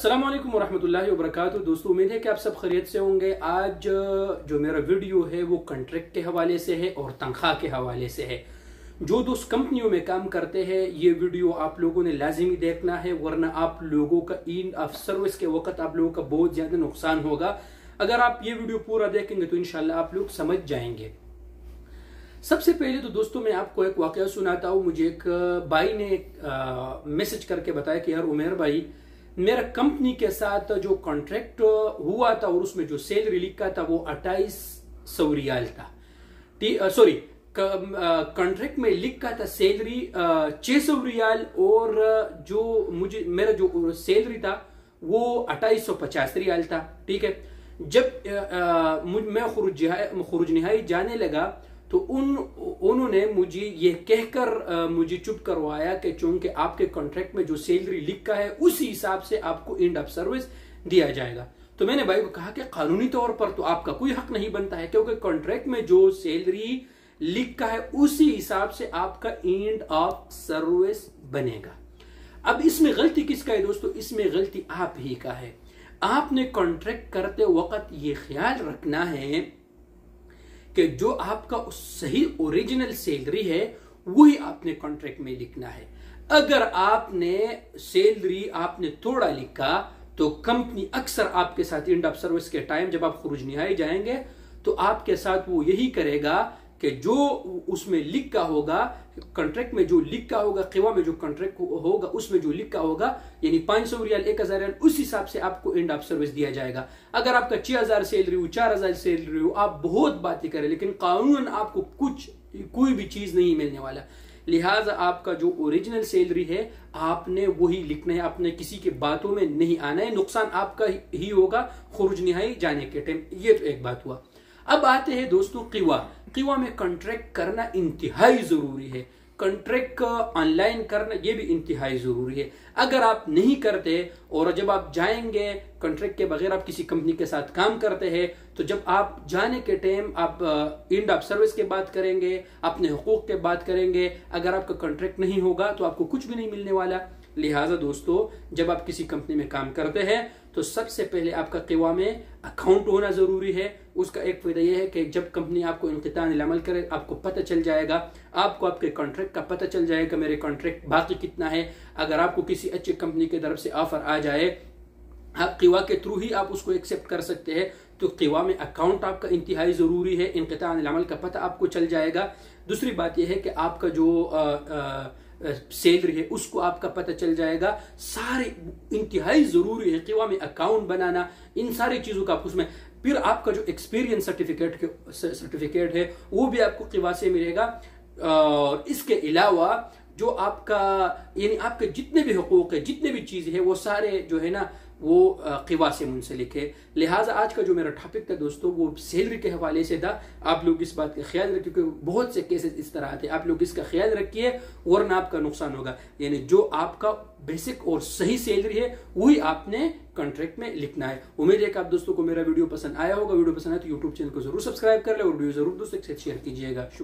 अस्सलाम वालेकुम वरहमतुल्लाहि वबरकातुहू। दोस्तों, उम्मीद है कि आप सब खैरियत से होंगे। आज जो मेरा वीडियो है वो कॉन्ट्रैक्ट के हवाले से है और तनख्वाह के हवाले से है। जो दोस्त कंपनियों में काम करते हैं ये वीडियो आप लोगों ने लाजिमी देखना है, वरना आप लोगों का एंड ऑफ सर्विस के वक्त आप लोगों का बहुत ज्यादा नुकसान होगा। अगर आप ये वीडियो पूरा देखेंगे तो इंशाल्लाह आप लोग समझ जाएंगे। सबसे पहले तो दोस्तों मैं आपको एक वाकया सुनाता हूँ। मुझे एक भाई ने मैसेज करके बताया कि यार उमेर भाई, मेरा कंपनी के साथ जो कॉन्ट्रैक्ट हुआ था और उसमें जो सैलरी लिखा था वो 2800 रियाल था। सॉरी, कॉन्ट्रैक्ट में लिखा था सैलरी 600 रियाल और जो मुझे मेरा जो सैलरी था वो 2850 रियाल था। ठीक है, जब मैं खुरुज निहाई जाने लगा तो उन्होंने मुझे ये कहकर मुझे चुप करवाया कि चूंकि आपके कॉन्ट्रैक्ट में जो सैलरी लिखा है उसी हिसाब से आपको एंड ऑफ सर्विस दिया जाएगा। तो मैंने भाई को कहा कि कानूनी तौर पर तो आपका कोई हक नहीं बनता है, क्योंकि कॉन्ट्रैक्ट में जो सैलरी लिखा है उसी हिसाब से आपका एंड ऑफ सर्विस बनेगा। अब इसमें गलती किसका है दोस्तों? इसमें गलती आप ही का है। आपने कॉन्ट्रैक्ट करते वक्त ये ख्याल रखना है कि जो आपका सही ओरिजिनल सैलरी है वही आपने कॉन्ट्रैक्ट में लिखना है। अगर आपने सैलरी आपने थोड़ा लिखा तो कंपनी अक्सर आपके साथ एंड ऑफ सर्विस के टाइम जब आप खुरुज निहाई जाएंगे तो आपके साथ वो यही करेगा कि जो उसमें लिखा होगा, कॉन्ट्रैक्ट में जो लिखा होगा, क़िवा में जो कॉन्ट्रैक्ट होगा उसमें जो लिखा होगा, यानी 500 रियाल 1000 रियाल, उस हिसाब से आपको एंड ऑफ सर्विस दिया जाएगा। अगर आपका 6000 सैलरी हो, 4000 सैलरी हो, आप बहुत बातें करें लेकिन कानून आपको कोई भी चीज नहीं मिलने वाला। लिहाजा आपका जो ओरिजिनल सैलरी है आपने वही लिखना है, आपने किसी के बातों में नहीं आना है। नुकसान आपका ही होगा खुरुज निहाई जाने के टाइम। ये तो एक बात हुआ। अब आते हैं दोस्तों क़िवा में कॉन्ट्रैक्ट करना इंतहाई जरूरी है। कॉन्ट्रैक्ट ऑनलाइन करना ये भी इंतहाई जरूरी है। अगर आप नहीं करते और जब आप जाएंगे कॉन्ट्रैक्ट के बगैर आप किसी कंपनी के साथ काम करते हैं तो जब आप जाने के टाइम आप एंड ऑफ सर्विस के बात करेंगे, अपने हुकूक के बात करेंगे। अगर आपका कॉन्ट्रैक्ट नहीं होगा तो आपको कुछ भी नहीं मिलने वाला। लिहाजा दोस्तों, जब आप किसी कंपनी में काम करते हैं तो सबसे पहले आपका क़िवा में अकाउंट होना जरूरी है। उसका एक फायदा यह है कि जब कंपनी आपको इंक़िताअल अमल करे आपको पता चल जाएगा, आपको आपके कॉन्ट्रैक्ट का पता चल जाएगा मेरे कॉन्ट्रैक्ट बाकी कितना है। अगर आपको किसी अच्छी कंपनी की तरफ से ऑफर आ जाए, आप क़िवा के थ्रू ही आप उसको एक्सेप्ट कर सकते हैं। तो क़िवा में अकाउंट आपका इंतहाई जरूरी है, इंक़िताअल अमल का पता आपको चल जाएगा। दूसरी बात यह है कि आपका जो सैलरी है उसको आपका पता चल जाएगा। सारे इंतहाई जरूरी है क़िवा में अकाउंट बनाना, इन सारी चीजों का उसमें। फिर आपका जो एक्सपीरियंस सर्टिफिकेट है वो भी आपको क़िवा से मिलेगा। और इसके अलावा जो आपका यानी आपके जितने भी हुकूक है, जितने भी चीज है वो सारे जो है ना वो क़िवा से मुंसलिक है। लिहाजा आज का जो मेरा टॉपिक था दोस्तों वो सैलरी के हवाले से था। आप लोग इस बात का ख्याल रखिए क्योंकि बहुत से केसेस इस तरह आते हैं। आप लोग इसका ख्याल रखिए वरना आपका नुकसान होगा। यानी जो आपका बेसिक और सही सैलरी है वही आपने कॉन्ट्रैक्ट में लिखना है। उम्मीद है कि आप दोस्तों को मेरा वीडियो पसंद आया होगा। वीडियो पसंद आया तो यूट्यूब चैनल को जरूर सब्सक्राइब कर ले और वीडियो जरूर दोस्तों के साथ शेयर कीजिएगा।